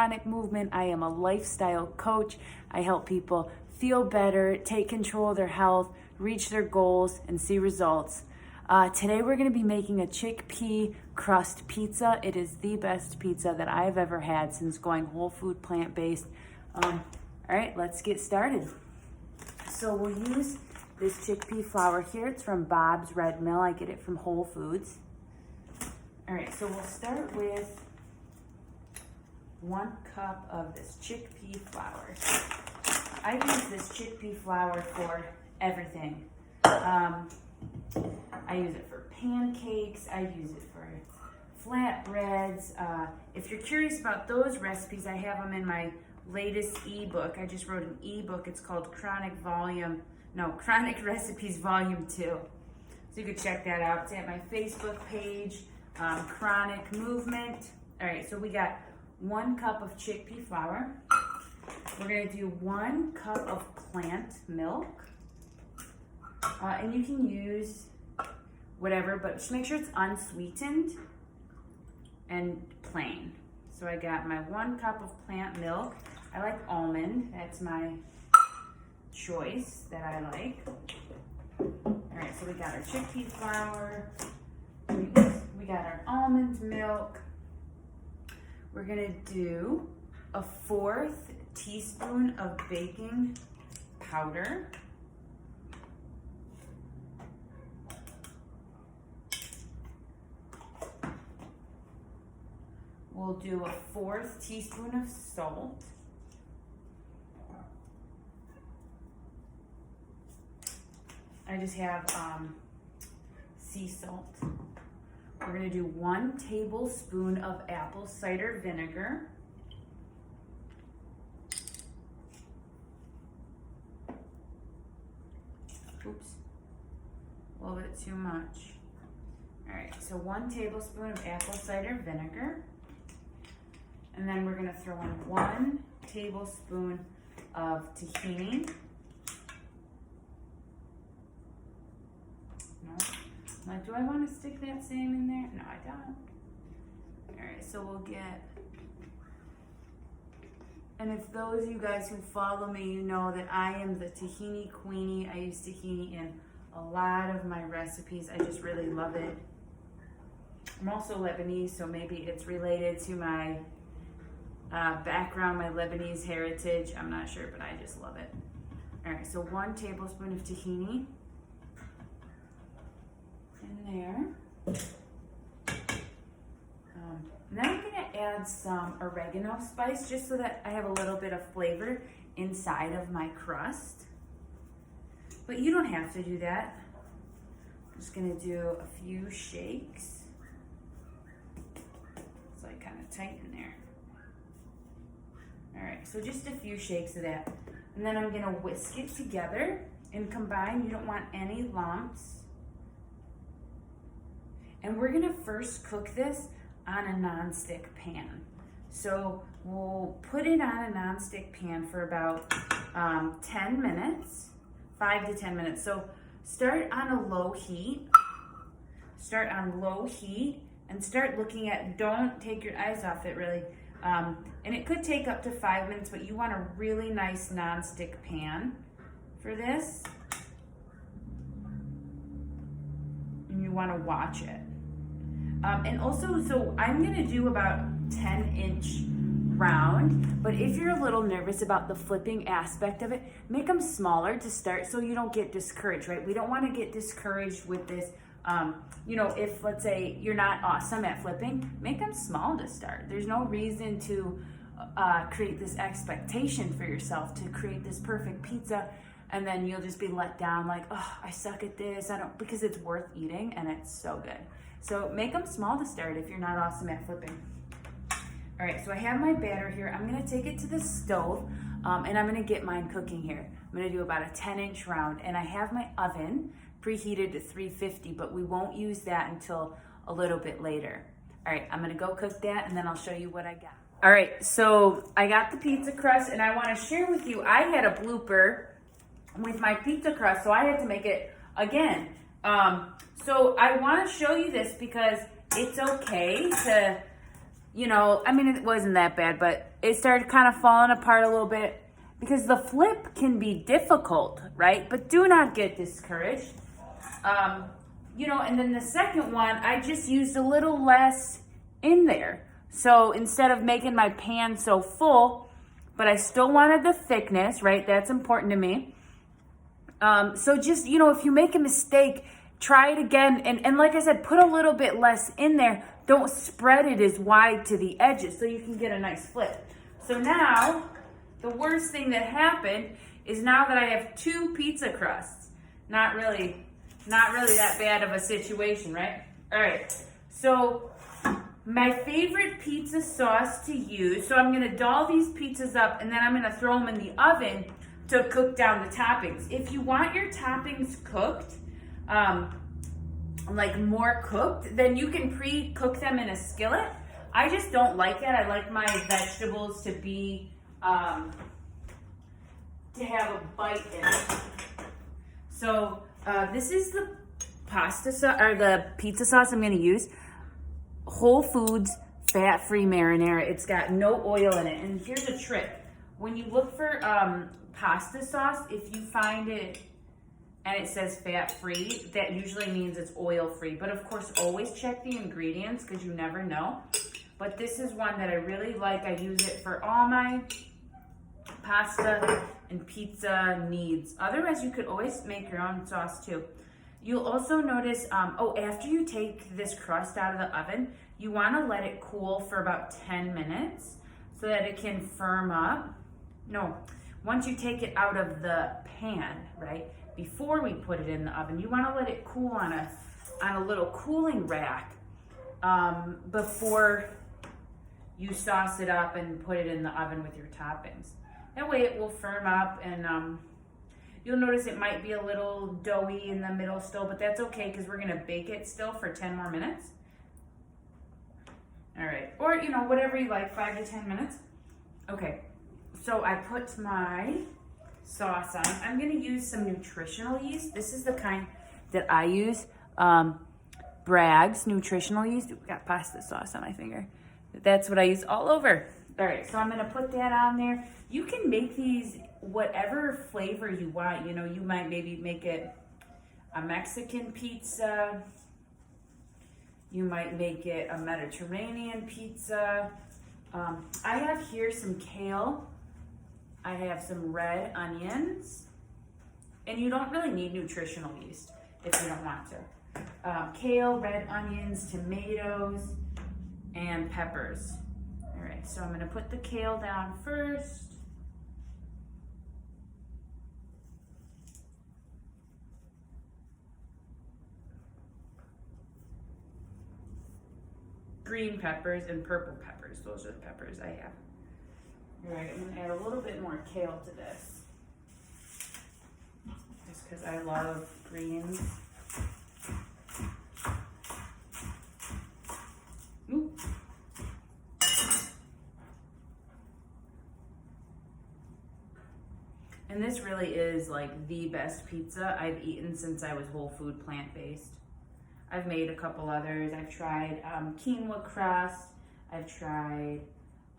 Chronic Movement. I am a lifestyle coach. I help people feel better, take control of their health, reach their goals, and see results. Today we're going to be making a chickpea crust pizza. It is the best pizza that I've ever had since going whole food plant-based. All right, let's get started. So we'll use this chickpea flour here. It's from Bob's Red Mill. I get it from Whole Foods. All right, so we'll start with 1 cup of this chickpea flour. I use this chickpea flour for everything. I use it for pancakes. I use it for flatbreads. If you're curious about those recipes, I have them in my latest ebook. I just wrote an ebook. It's called Chronic Recipes Volume 2. So you can check that out. It's at my Facebook page, Chronic Movement. All right, so we got 1 cup of chickpea flour. We're gonna do 1 cup of plant milk. And you can use whatever, but just make sure it's unsweetened and plain. So I got my 1 cup of plant milk. I like almond, that's my choice that I like. All right, so we got our chickpea flour, we got our almond milk. We're gonna do a 1/4 teaspoon of baking powder. We'll do a 1/4 teaspoon of salt. I just have sea salt. We're gonna do 1 tablespoon of apple cider vinegar. Oops, a little bit too much. All right, so 1 tablespoon of apple cider vinegar. And then we're gonna throw in 1 tablespoon of tahini. No, like, do I wanna stick that same in there? No, I don't. All right, so we'll get, and if those of you guys who follow me, you know that I am the tahini queenie. I use tahini in a lot of my recipes. I just really love it. I'm also Lebanese, so maybe it's related to my background, my Lebanese heritage. I'm not sure, but I just love it. All right, so 1 tablespoon of tahini in there. And then I'm gonna add some oregano spice just so that I have a little bit of flavor inside of my crust. But you don't have to do that. I'm just gonna do a few shakes. So I kind of tighten there. All right, so just a few shakes of that. And then I'm gonna whisk it together and combine. You don't want any lumps. And we're gonna first cook this on a nonstick pan. So we'll put it on a nonstick pan for about 10 minutes, 5 to 10 minutes. So start on a low heat. Start on low heat and start looking at, don't take your eyes off it really. And it could take up to 5 minutes, but you want a really nice nonstick pan for this. And you want to watch it. And also, so I'm going to do about 10-inch round, but if you're a little nervous about the flipping aspect of it, make them smaller to start so you don't get discouraged, right? We don't want to get discouraged with this. You know, if let's say you're not awesome at flipping, make them small to start. There's no reason to create this expectation for yourself to create this perfect pizza and then you'll just be let down like, oh, I suck at this. Because it's worth eating and it's so good. So make them small to start if you're not awesome at flipping. All right, so I have my batter here. I'm gonna take it to the stove and I'm gonna get mine cooking here. I'm gonna do about a 10-inch round and I have my oven preheated to 350, but we won't use that until a little bit later. All right, I'm gonna go cook that and then I'll show you what I got. All right, so I got the pizza crust and I wanna share with you, I had a blooper with my pizza crust, so I had to make it again. So I wanna show you this because it's okay to you know, I mean, it wasn't that bad, but it started kind of falling apart a little bit because the flip can be difficult, right? But do not get discouraged. You know, and then the second one, I just used a little less in there. So instead of making my pan so full, but I still wanted the thickness, right? That's important to me. So just, you know, if you make a mistake, try it again. And like I said, put a little bit less in there. Don't spread it as wide to the edges so you can get a nice flip. So now, the worst thing that happened is now that I have 2 pizza crusts. Not really that bad of a situation, right? All right, so my favorite pizza sauce to use, so I'm gonna doll these pizzas up and then I'm gonna throw them in the oven to cook down the toppings. If you want your toppings cooked, like more cooked, then you can pre-cook them in a skillet. I just don't like that. I like my vegetables to be, to have a bite in it. So this is the pasta sauce, or the pizza sauce I'm gonna use. Whole Foods fat-free marinara. It's got no oil in it. And here's a trick. When you look for pasta sauce, if you find it and it says fat-free, that usually means it's oil-free. But of course, always check the ingredients because you never know. But this is one that I really like. I use it for all my pasta and pizza needs. Otherwise, you could always make your own sauce too. You'll also notice, after you take this crust out of the oven, you want to let it cool for about 10 minutes so that it can firm up. No, once you take it out of the pan, right, before we put it in the oven, you want to let it cool on a little cooling rack before you sauce it up and put it in the oven with your toppings. That way it will firm up, and you'll notice it might be a little doughy in the middle still, but that's okay because we're gonna bake it still for 10 more minutes. All right, or you know, whatever you like, 5 to 10 minutes. Okay, so I put my sauce on. I'm gonna use some nutritional yeast. This is the kind that I use, Bragg's nutritional yeast. Ooh, got pasta sauce on my finger. That's what I use all over. All right, so I'm gonna put that on there. You can make these whatever flavor you want. You know, you might maybe make it a Mexican pizza. You might make it a Mediterranean pizza. I have here some kale. I have some red onions. And you don't really need nutritional yeast if you don't want to. Kale, red onions, tomatoes, and peppers. All right, so I'm gonna put the kale down first. Green peppers and purple peppers. Those are the peppers I have. All right, I'm gonna add a little bit more kale to this. Just because I love greens. Ooh. And this really is like the best pizza I've eaten since I was whole food plant-based. I've made a couple others. I've tried quinoa crust. I've tried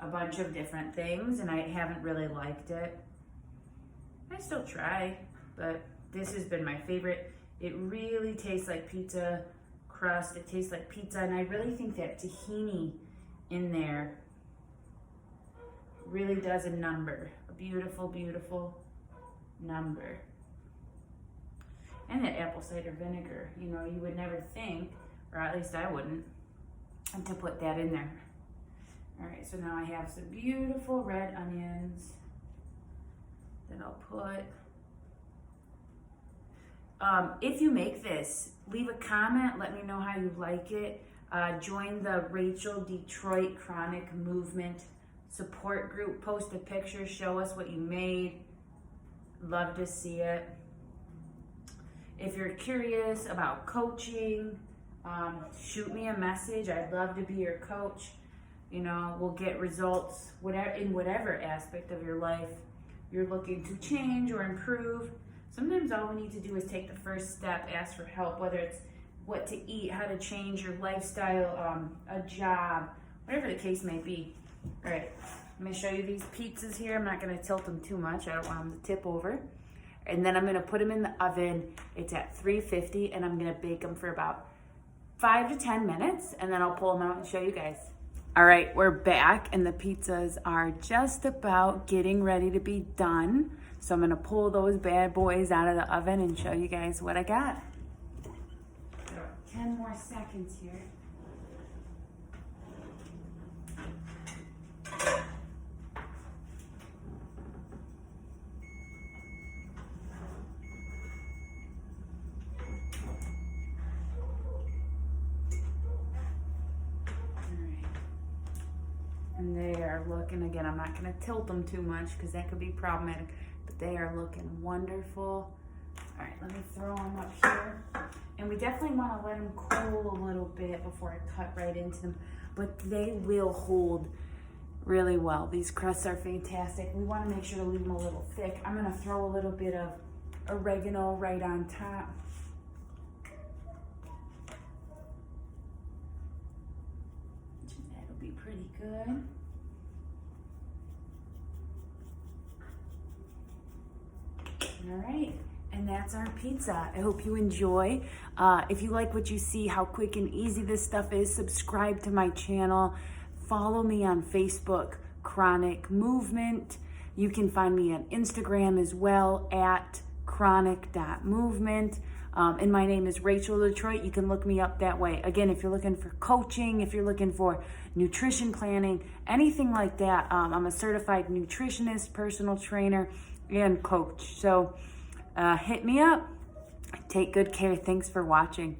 a bunch of different things and I haven't really liked it. I still try, but this has been my favorite. It really tastes like pizza crust. It tastes like pizza, and I really think that tahini in there really does a number. A beautiful, beautiful number. And that apple cider vinegar, you know, you would never think, or at least I wouldn't, to put that in there. All right, so now I have some beautiful red onions that I'll put. If you make this, leave a comment, let me know how you like it. Join the Rachel Detroit Chronic Movement support group, post a picture, show us what you made. Love to see it. If you're curious about coaching, shoot me a message. I'd love to be your coach. You know, we'll get results in whatever aspect of your life you're looking to change or improve. Sometimes all we need to do is take the first step, ask for help, whether it's what to eat, how to change your lifestyle, a job, whatever the case may be. All right, I'm gonna show you these pizzas here. I'm not gonna tilt them too much. I don't want them to tip over. And then I'm gonna put them in the oven. It's at 350, and I'm gonna bake them for about 5 to 10 minutes, and then I'll pull them out and show you guys. All right, we're back, and the pizzas are just about getting ready to be done. So I'm gonna pull those bad boys out of the oven and show you guys what I got. 10 more seconds here. And they are looking, again, I'm not gonna tilt them too much because that could be problematic, but they are looking wonderful. All right, let me throw them up here. And we definitely wanna let them cool a little bit before I cut right into them, but they will hold really well. These crusts are fantastic. We wanna make sure to leave them a little thick. I'm gonna throw a little bit of oregano right on top. That'll be pretty good. All right, and that's our pizza. I hope you enjoy. If you like what you see, how quick and easy this stuff is, subscribe to my channel. Follow me on Facebook, Chronic Movement. You can find me on Instagram as well at chronic.movement. And my name is Rachel Detroit. You can look me up that way. Again, if you're looking for coaching, if you're looking for nutrition planning, anything like that, I'm a certified nutritionist, personal trainer, and coach. So hit me up. Take good care. Thanks for watching.